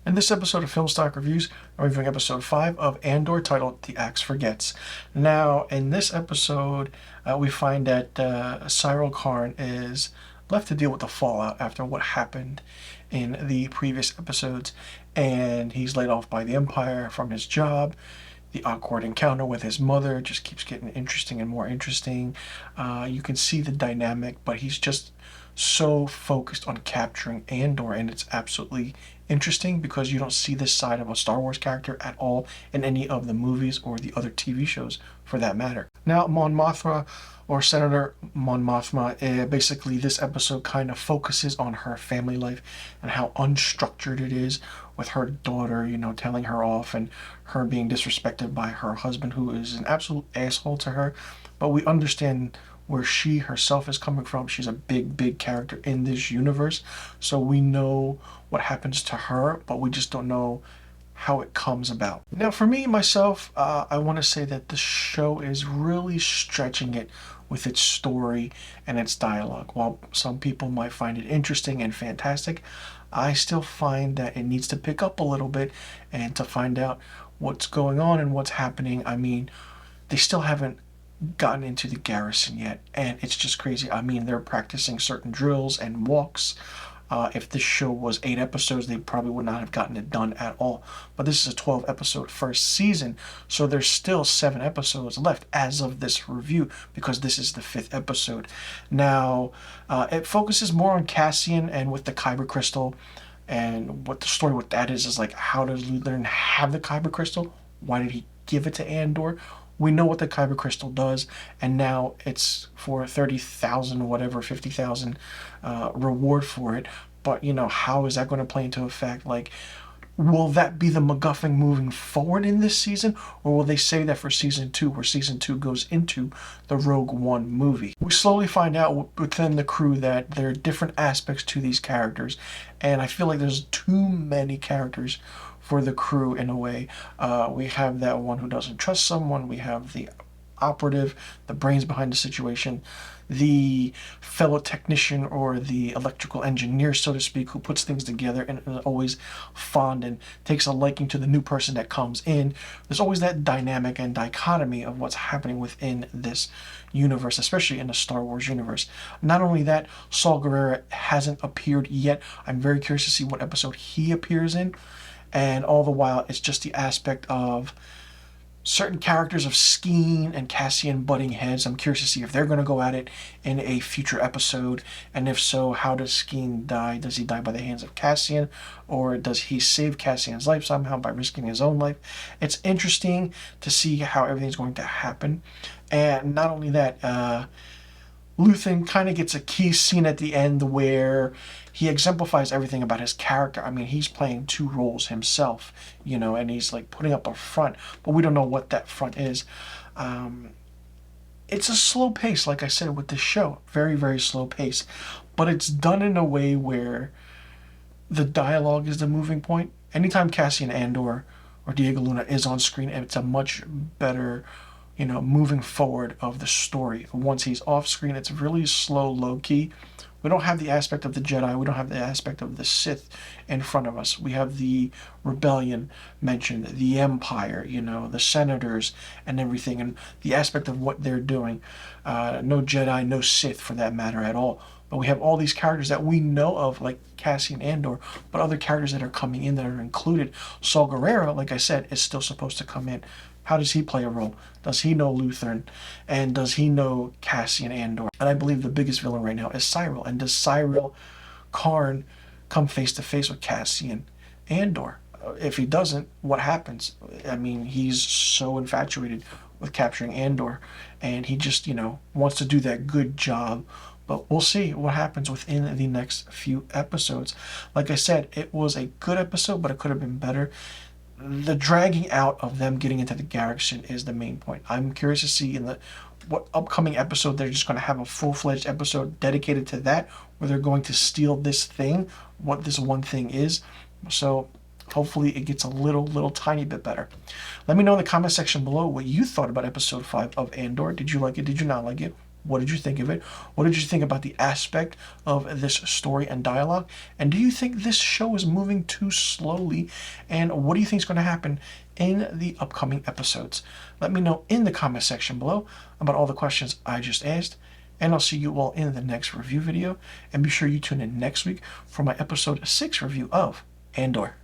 In this episode of Filmstock Reviews, I'm reviewing episode 5 of Andor, titled The Axe Forgets. Now, in this episode, we find that Cyril Karn is left to deal with the fallout after what happened in the previous episodes, and he's laid off by the Empire from his job. The awkward encounter with his mother just keeps getting interesting and more interesting. You can see the dynamic, but he's just so focused on capturing Andor, and it's absolutely interesting because you don't see this side of a Star Wars character at all in any of the movies or the other TV shows for that matter. Now, Mon Mothma, or Senator Mon Mothma, basically this episode kind of focuses on her family life and how unstructured it is, with her daughter, telling her off and her being disrespected by her husband, who is an absolute asshole to her. But we understand where she herself is coming from. She's a big character in this universe, so we know what happens to her, but we just don't know how it comes about. Now, for me, myself, I want to say that the show is really stretching it with its story and its dialogue. While some people might find it interesting and fantastic, I still find that it needs to pick up a little bit and to find out what's going on and what's happening. I mean, they still haven't gotten into the garrison yet, and it's just crazy. I mean, they're practicing certain drills and walks. If this show was 8 episodes, they probably would not have gotten it done at all. But this is a 12 episode first season, so there's still 7 episodes left as of this review, because this is the 5th episode. Now, it focuses more on Cassian and with the Kyber crystal, and what the story with that is like, how does Lutheran have the Kyber crystal? Why did he give it to Andor? We know what the Kyber crystal does, and now it's for 30,000, whatever, 50,000 reward for it. But, how is that going to play into effect? Like, will that be the MacGuffin moving forward in this season? Or will they save that for season 2, where season 2 goes into the Rogue One movie? We slowly find out within the crew that there are different aspects to these characters, and I feel like there's too many characters for the crew in a way. We have that one who doesn't trust someone. We have the operative, the brains behind the situation, the fellow technician or the electrical engineer, so to speak, who puts things together and is always fond and takes a liking to the new person that comes in. There's always that dynamic and dichotomy of what's happening within this universe, especially in the Star Wars universe. Not only that, Saul Guerrero hasn't appeared yet. I'm very curious to see what episode he appears in. And all the while, it's just the aspect of certain characters of Skeen and Cassian butting heads. I'm curious to see if they're going to go at it in a future episode. And if so, how does Skeen die? Does he die by the hands of Cassian? Or does he save Cassian's life somehow by risking his own life? It's interesting to see how everything's going to happen. And not only that, Luthen kind of gets a key scene at the end where he exemplifies everything about his character. I mean, he's playing 2 roles himself, and he's like putting up a front, but we don't know what that front is. It's a slow pace, like I said, with this show. Very, very slow pace. But it's done in a way where the dialogue is the moving point. Anytime Cassian Andor or Diego Luna is on screen, it's a much better moving forward of the story. Once he's off screen, it's really slow, low-key. We don't have the aspect of the Jedi. We don't have the aspect of the Sith in front of us. We have the rebellion mentioned, the Empire, the senators and everything, and the aspect of what they're doing. No Jedi, no Sith for that matter at all. But we have all these characters that we know of, like Cassian Andor, but other characters that are coming in that are included. Saul Guerrero, like I said, is still supposed to come in. How does he play a role? Does he know Lutheran? And does he know Cassian Andor? And I believe the biggest villain right now is Cyril. And does Cyril Karn come face to face with Cassian Andor? If he doesn't, what happens? I mean, he's so infatuated with capturing Andor, and he just, wants to do that good job. But we'll see what happens within the next few episodes. Like I said, it was a good episode, but it could have been better. The dragging out of them getting into the garrison is the main point. I'm curious to see in what upcoming episode they're just going to have a full-fledged episode dedicated to that, where they're going to steal this thing, what this one thing is. So hopefully it gets a little tiny bit better. Let me know in the comment section below what you thought about episode 5 of Andor. Did you like it? Did you not like it? What did you think of it? What did you think about the aspect of this story and dialogue? And do you think this show is moving too slowly? And what do you think is going to happen in the upcoming episodes? Let me know in the comment section below about all the questions I just asked. And I'll see you all in the next review video. And be sure you tune in next week for my episode 6 review of Andor.